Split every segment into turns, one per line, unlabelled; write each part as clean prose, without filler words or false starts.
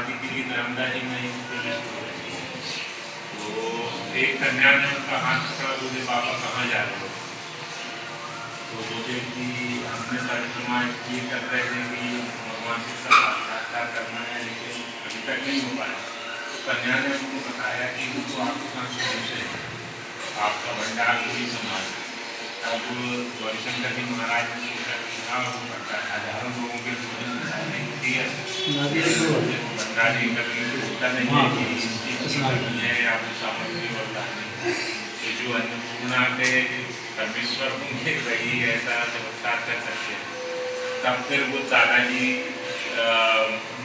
समाधि के लिए नालंदा जी में प्रवेश हो रही थी। तो एक कन्या ने उनका हाथ पकड़ा, बोले बाबा कहाँ जा रहे हो? तो बोले कि हमने परिक्रमा ये कर रहे थे कि भगवान से साक्षात्कार करना है, लेकिन अभी तक नहीं हो पाया। तो कन्या ने उनको बताया कि वो तो आपके साथ शुरू से आपका भंडार को ही संभाल। अब गौरीशंकर जी महाराज ने सोचा कि हाँ वो करता है, हजारों लोगों के भोजन बनाने होती है, भंडार जी करने को होता नहीं है कि इसकी करनी है या फिर सामग्री बतानी। तो जो अन्नपूर्णा के परमेश्वर होंगे वही ऐसा चमत्कार कर सकते हैं। तब फिर वो दादाजी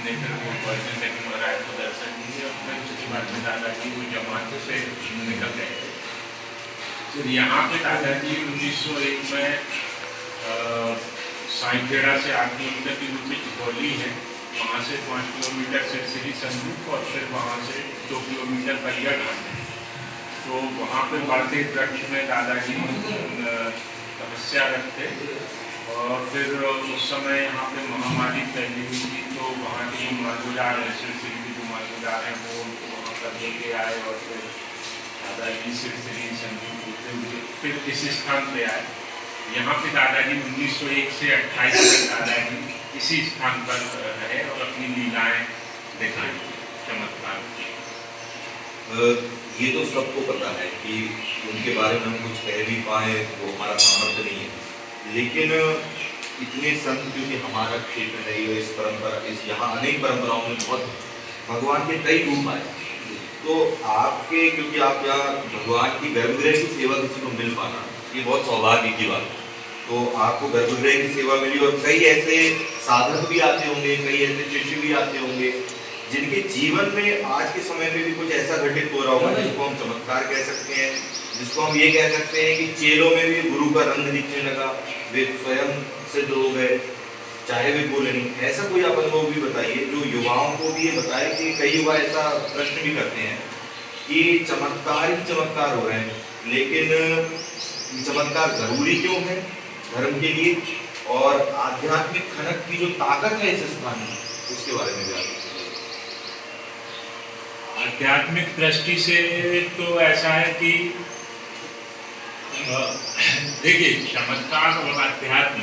ने फिर वो गौरीशंकर जी महाराज को दर्शन दिए और फिर उसके बाद में दादाजी वो जमात से निकल गए थे। फिर यहाँ पे दादाजी 1901 में साईखेड़ा से 8 किलोमीटर की दूरी चिखौली है, वहाँ से 5 किलोमीटर सिरसिरी संदूक और फिर वहाँ से 2 किलोमीटर बलिया घाट है। तो वहाँ पे बढ़ते वृक्ष में दादाजी तपस्या रखते और फिर उस समय यहाँ पे महामारी फैली हुई थी। तो वहाँ के जो मालगुजार है, सिरसिरी के जो मालगुजार हैं वो उनको वहाँ पर लेके आए और फिर दादाजी सिरसिरी संदूक होते हुए फिर इस स्थान पे आए। यहाँ पे दादाजी 1901 से 28 तक दादाजी इसी स्थान पर रहे और अपनी लीलाएं दिखाई, चमत्कार।
ये तो सबको पता है कि उनके बारे में हम कुछ कह भी पाए वो हमारा सामर्थ्य नहीं है, लेकिन इतने संत क्योंकि हमारा क्षेत्र है, इस परंपरा इस यहाँ अनेक परंपराओं में बहुत भगवान के कई रूप आए। तो आपके क्योंकि आप यहाँ भगवान की गर्भगृह की सेवा किसी को मिल पाना ये बहुत सौभाग्य की बात है। तो आपको गर्भगृह की सेवा मिली और कई ऐसे साधक भी आते होंगे, कई ऐसे शिष्य भी आते होंगे जिनके जीवन में आज के समय में भी कुछ ऐसा घटित हो रहा होगा जिसको हम चमत्कार कह सकते हैं, जिसको हम ये कह सकते हैं कि चेलों में भी गुरु का रंग दिखने लगा, वे स्वयं सिद्ध हो गए चाहे वे बोले नहीं। ऐसा कोई आप अनुभव भी बताइए जो युवाओं को भी ये बताए कि कई युवा ऐसा प्रश्न भी करते हैं कि चमत्कार ही चमत्कार हो रहे हैं, लेकिन चमत्कार जरूरी क्यों है धर्म के लिए, और आध्यात्मिक खनक की जो ताकत है इस स्थान में उसके बारे में भी आप।
आध्यात्मिक दृष्टि से तो ऐसा है कि देखिए चमत्कार और अध्यात्म,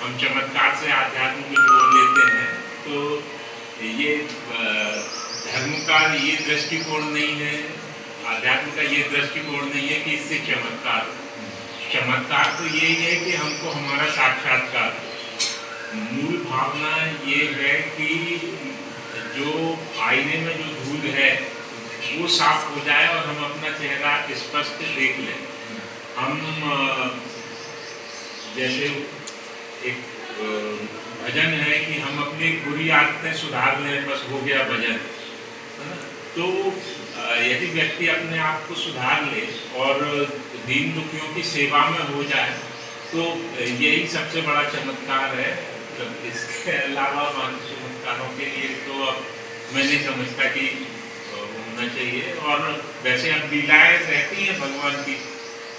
हम चमत्कार से आध्यात्म को जोड़ लेते हैं तो ये धर्म का ये दृष्टिकोण नहीं है, आध्यात्म का ये दृष्टिकोण नहीं है कि इससे चमत्कार। चमत्कार तो यही है कि हमको हमारा साक्षात्कार, मूल भावना ये है कि जो आईने में जो धूल है वो साफ हो जाए और हम अपना चेहरा स्पष्ट देख लें। हम जैसे एक भजन है कि हम अपनी बुरी आदतें सुधार लें, बस हो गया भजन। तो यदि व्यक्ति अपने आप को सुधार ले और दीन दुखियों की सेवा में हो जाए तो यही सबसे बड़ा चमत्कार है। इसके अलावा मानसिक चमत्कारों के लिए तो अब मैं नहीं समझता कि होना चाहिए। और वैसे अब लीलाएं रहती हैं भगवान की,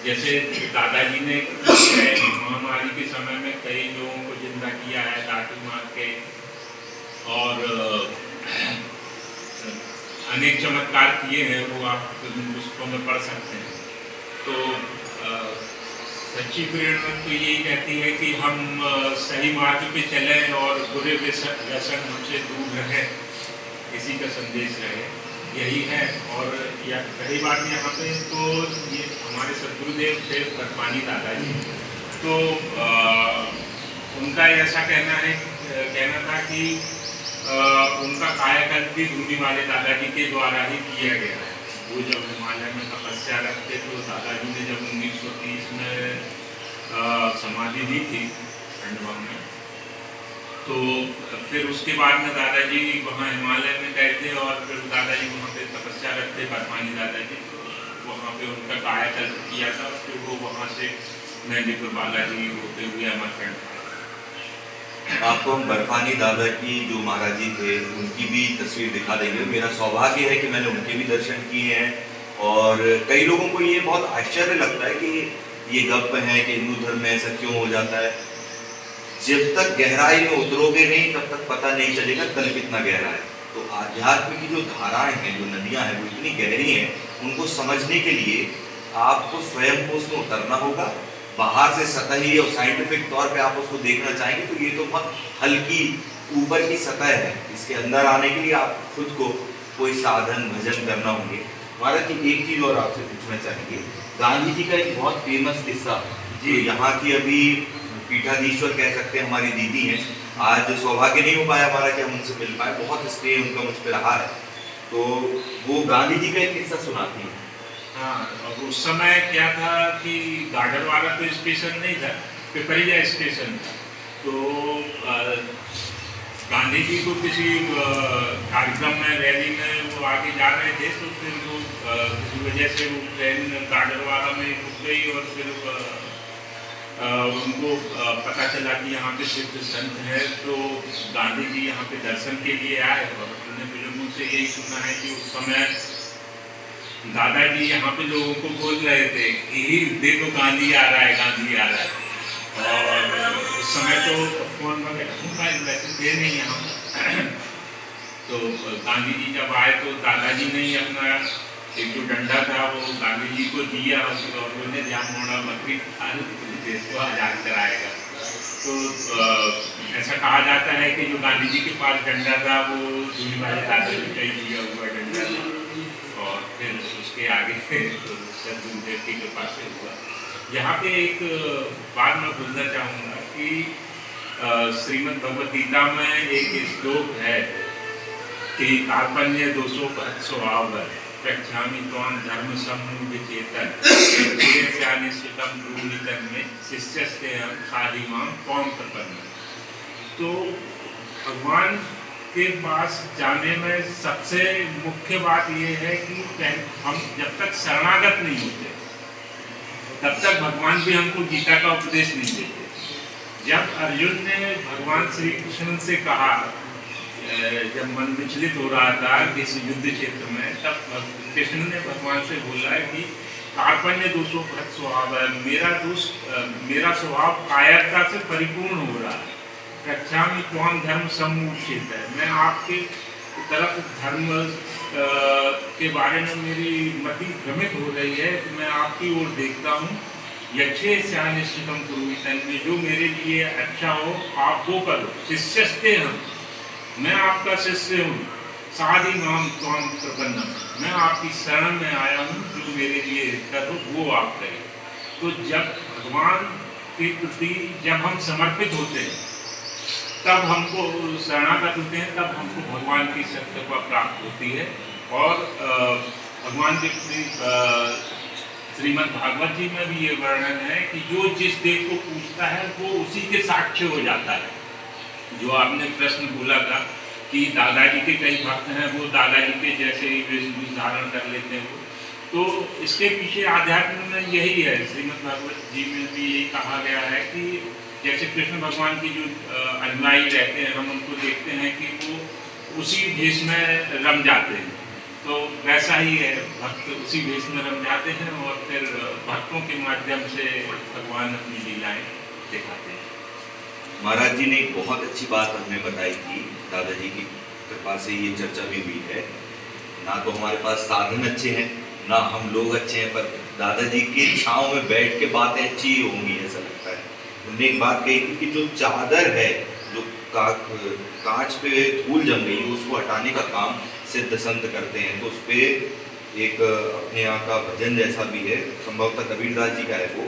जैसे दादाजी ने महामारी के समय में कई लोगों को जिंदा किया है लाठी मार के, और अनेक चमत्कार किए हैं, वो आप पुस्तकों में पढ़ सकते हैं। तो सच्ची प्रेरणा तो यही कहती है कि हम सही मार्ग पे चलें और बुरे व्यसन हमसे दूर रहें, इसी का संदेश रहे, यही है। और या पहली बात यहाँ पे तो ये हमारे सदगुरुदेव थे बर्फानी दादाजी, तो उनका ऐसा कहना था कि उनका कायाकल्प भी धूनी वाले दादाजी के द्वारा ही किया गया है। वो जब हिमालय में तपस्या रखते तो दादाजी ने जब 1930 में समाधि दी थी खंडवा में, तो फिर उसके बाद में दादाजी वहाँ हिमालय में गए थे और फिर दादाजी वहाँ पे तपस्या रखते बर्फानी दादाजी, वहाँ पे उनका कायाकल्प किया था। फिर वो वहाँ से मेहंदीपुर बालाजी होते हुए अमरकंट।
आपको हम बर्फानी दादा की जो महाराज जी थे उनकी भी तस्वीर दिखा देंगे। मेरा सौभाग्य है कि मैंने उनके भी दर्शन किए हैं, और कई लोगों को ये बहुत आश्चर्य लगता है कि ये गप है कि हिंदू धर्म में ऐसा क्यों हो जाता है। जब तक गहराई में उतरोगे नहीं तब तक पता नहीं चलेगा तल कितना गहरा है। तो आध्यात्म की जो धाराएं हैं, जो नदियां हैं, वो इतनी गहरी हैं, उनको समझने के लिए आपको स्वयं को उसमें उतरना होगा। बाहर से सतही और साइंटिफिक तौर पे आप उसको देखना चाहेंगे तो ये तो बहुत हल्की ऊपर की सतह है। इसके अंदर आने के लिए आप खुद को कोई साधन भजन करना होंगे। महाराज जी, एक चीज और आपसे पूछना चाहेंगे, गांधी जी का एक बहुत फेमस किस्सा जी, यहाँ की अभी पीठाधीश्वर कह सकते हैं हमारी दीदी हैं, आज सौभाग्य नहीं हो पाया हमारा कि हम उनसे मिल पाए, बहुत स्नेह उनका मुझ पर रहा है, तो वो गांधी जी का एक किस्सा सुनाती हैं।
हाँ, अब उस समय क्या था कि गार्डन वाला तो स्टेशन नहीं था, पिपरिया स्टेशन था। तो गांधी जी को किसी कार्यक्रम में, रैली में वो आगे जा रहे थे, तो फिर वो किसी वजह से वो ट्रेन गार्डन वाला में रुक गई और फिर उनको पता चला कि यहाँ पे सिद्ध संत है, तो गांधी जी यहाँ पे दर्शन के लिए आए। और उन्होंने बुजुर्गों से यही सुना है कि उस समय दादाजी यहाँ पे लोगों को बोल रहे थे कि देखो गांधी आ रहा है, गांधी आ रहा है। और उस समय तो फोन वगैरह वैसे थे नहीं यहाँ। तो गांधी जी जब आए तो दादाजी ने ही अपना एक जो डंडा था वो गांधी जी को दिया और उन्हें ध्यान मोड़ा बकरी देश को आजाद कराएगा। तो ऐसा कहा जाता है कि जो गांधी जी के पास डंडा था वो दूरी वाले दादाजी का ही दिया हुआ डंडा था, और फिर उसके आगे सदगुरुदेव की कृपा से हुआ। यहाँ पे एक बात मैं बोलना चाहूँगा कि श्रीमद् भगवद गीता में एक श्लोक है कि कार्पण्य दोषों स्वभाव प्रख्यामि त्वां धर्म समूह चेतन में शिष्यस्ते खादिमां कौम प्रपन्न। तो भगवान के पास जाने में सबसे मुख्य बात यह है कि हम जब तक शरणागत नहीं होते तब तक भगवान भी हमको गीता का उपदेश नहीं देते। जब अर्जुन ने भगवान श्री कृष्ण से कहा, जब मन विचलित हो रहा था इस युद्ध क्षेत्र में, तब कृष्ण ने भगवान से बोला है कि कार्पण्य दोषों भक्त स्वभाव है, मेरा स्वभाव कायरता से परिपूर्ण हो रहा है। प्रख्यामि त्वां धर्म समूचित है, मैं आपके तरफ धर्म के बारे में मेरी मति भ्रमित हो रही है, तो मैं आपकी ओर देखता हूँ। यक्षे स्यानिष्ठितम कुरु तन में, जो मेरे लिए अच्छा हो आप वो करो। शिष्यस्ते हम, मैं आपका शिष्य हूँ। साधि नाम त्वां प्रपन्नम, मैं आपकी शरण में आया हूँ, जो मेरे लिए करो वो आप करें। तो जब भगवान के प्रति जब हम समर्पित होते हैं, तब हमको शरणागत होते हैं, तब हमको भगवान की सत्यता प्राप्त होती है। और भगवान के श्रीमद् भागवत जी में भी ये वर्णन है कि जो जिस देव को पूछता है वो उसी के साक्ष्य हो जाता है। जो आपने प्रश्न बोला था कि दादाजी के कई भक्त हैं, वो दादाजी के जैसे ही वेशभूष धारण कर लेते हैं, तो इसके पीछे आध्यात्म में यही है। श्रीमद् भागवत जी में भी यही कहा गया है कि जैसे कृष्ण भगवान की जो अनुयायी रहते हैं, हम उनको देखते हैं कि वो उसी भेष में रम जाते हैं, तो वैसा ही है, भक्त उसी भेष में रम जाते हैं और फिर भक्तों के माध्यम से भगवान अपनी लीलाएं दिखाते हैं।
महाराज जी ने एक बहुत अच्छी बात हमें बताई थी, दादाजी की कृपा से ये चर्चा भी हुई है। ना तो हमारे पास साधन अच्छे हैं, ना हम लोग अच्छे हैं, पर दादाजी की छांव में बैठ के बातें अच्छी ही होंगी ऐसा लगता है। उन्होंने एक बात कही थी कि जो चादर है, जो कांच पे धूल जम गई, उसको हटाने का काम सिद्ध संत करते हैं। तो उस पर एक अपने यहाँ का भजन जैसा भी है, संभवतः कबीरदास जी का है वो,